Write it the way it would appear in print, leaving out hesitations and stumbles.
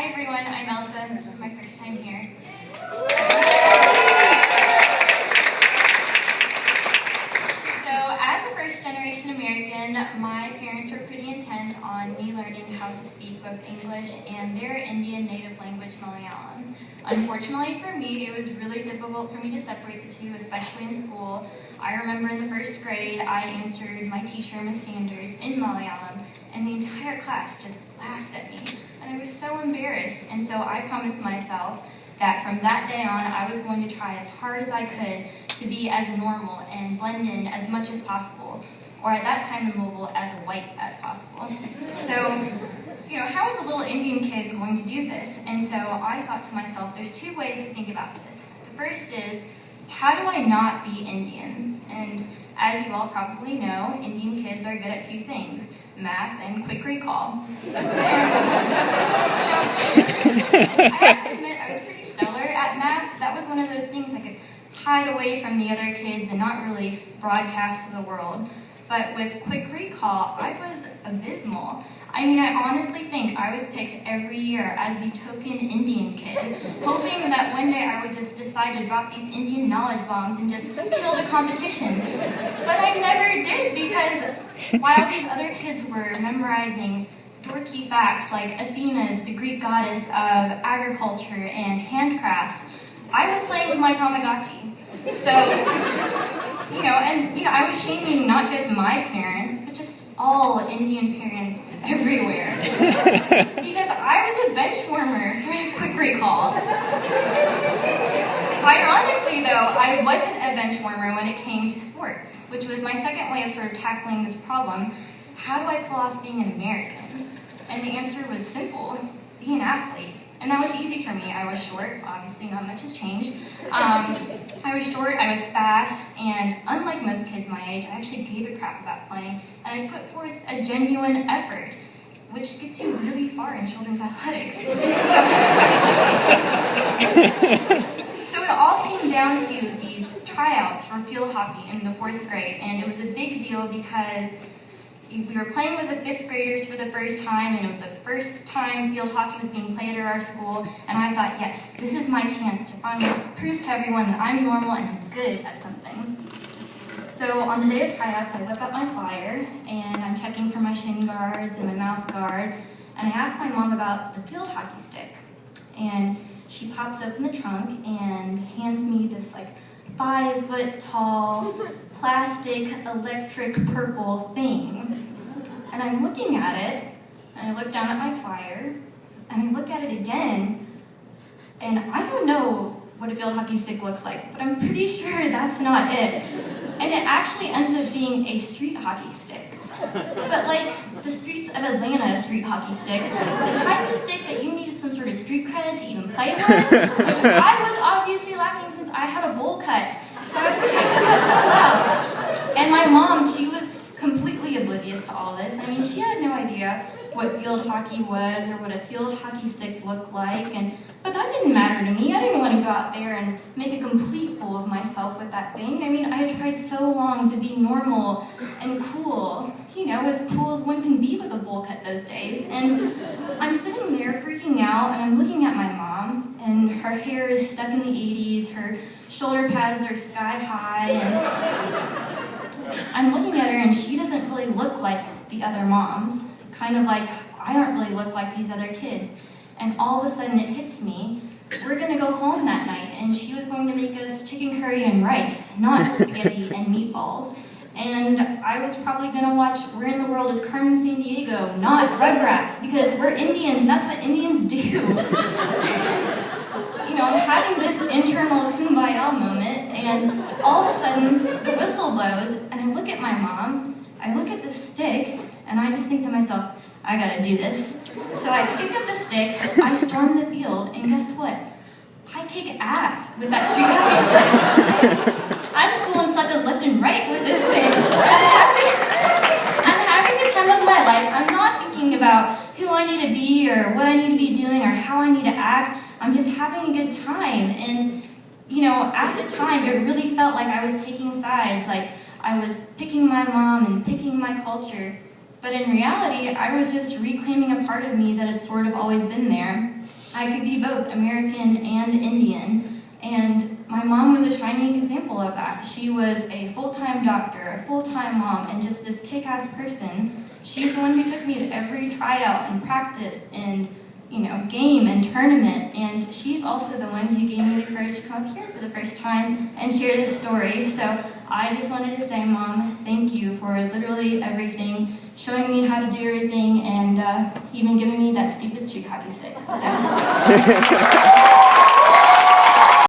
Hi everyone, I'm Elsa, and this is my first time here. So, as a first-generation American, my parents were pretty intent on me learning how to speak both English and their Indian native language, Malayalam. Unfortunately for me, it was really difficult for me to separate the two, especially in school. I remember in the first grade, I answered my teacher, Miss Sanders, in Malayalam, and the entire class just laughed at me. And I was so embarrassed, and so I promised myself that from that day on, I was going to try as hard as I could to be as normal and blend in as much as possible, or at that time in Louisville, as white as possible. So, how is a little Indian kid going to do this? And so I thought to myself, there's two ways to think about this. The first is, how do I not be Indian? And as you all probably know, Indian kids are good at two things: math and quick recall. And, I have to admit, I was pretty stellar at math. That was one of those things I could hide away from the other kids and not really broadcast to the world. But with quick recall, I was abysmal. I mean, I honestly think I was picked every year as the token Indian kid, hoping that one day I would just decide to drop these Indian knowledge bombs and just kill the competition. But I never did, because while these other kids were memorizing dorky facts like Athena is the Greek goddess of agriculture and handcrafts, I was playing with my Tamagotchi. So, I was shaming not just my parents, but just all Indian parents everywhere. Because I was a bench warmer for quick recall. Ironically, though, I wasn't a bench warmer when it came to sports, which was my second way of sort of tackling this problem. How do I pull off being an American? And the answer was simple: be an athlete. And that was easy for me. I was short, obviously not much has changed. I was short, I was fast, and unlike most kids my age, I actually gave a crap about playing, and I put forth a genuine effort, which gets you really far in children's athletics. So it all came down to these tryouts for field hockey in the 4th grade, and it was a big deal because we were playing with the 5th graders for the first time, and it was the first time field hockey was being played at our school, and I thought, yes, this is my chance to finally prove to everyone that I'm normal and I'm good at something. So on the day of tryouts, I whip out my flyer, and I'm checking for my shin guards and my mouth guard, and I asked my mom about the field hockey stick. And she pops open the trunk and hands me this 5-foot-tall, plastic, electric, purple thing. And I'm looking at it, and I look down at my flyer, and I look at it again, and I don't know what a field hockey stick looks like, but I'm pretty sure that's not it. And it actually ends up being a street hockey stick. But like the streets of Atlanta street hockey stick, the type of stick that you needed some sort of street cred to even play with, which I was obviously lacking since I had a bowl cut. So I was kind of messed up. And my mom, she was completely oblivious to all this. I mean, she had no idea what field hockey was or what a field hockey stick looked like, but that didn't matter to me. I didn't want to go out there and make a complete fool of myself with that thing. I mean, I had tried so long to be normal and cool, as cool as one can be with a bowl cut those days. And I'm sitting there freaking out, and I'm looking at my mom, and her hair is stuck in the 80s, her shoulder pads are sky high, and I'm looking at her, and she doesn't really look like the other moms. Kind of like, I don't really look like these other kids. And all of a sudden it hits me, we're gonna go home that night, and she was going to make us chicken curry and rice, not spaghetti and meatballs. And I was probably gonna watch Where in the World is Carmen Sandiego, not Rugrats, because we're Indians, and that's what Indians do. I'm having this internal kumbaya moment, and all of a sudden the whistle blows, and I look at my mom, I look at the stick, and I just think to myself, I gotta do this. So I pick up the stick, I storm the field, and guess what? I kick ass with that street hockey stick. I'm schooling suckers left and right with this thing. I'm having the time of my life. I'm not thinking about who I need to be or what I need to be doing or how I need to act. I'm just having a good time. And, at the time, it really felt like I was taking sides, like I was picking my mom and picking my culture. But in reality, I was just reclaiming a part of me that had sort of always been there. I could be both American and Indian, and my mom was a shining example of that. She was a full-time doctor, a full-time mom, and just this kick-ass person. She's the one who took me to every tryout and practice and game and tournament, and she's also the one who gave me the courage to come up here for the first time and share this story. So I just wanted to say, Mom, thank you for literally everything, showing me how to do everything, and even giving me that stupid street hockey stick. So.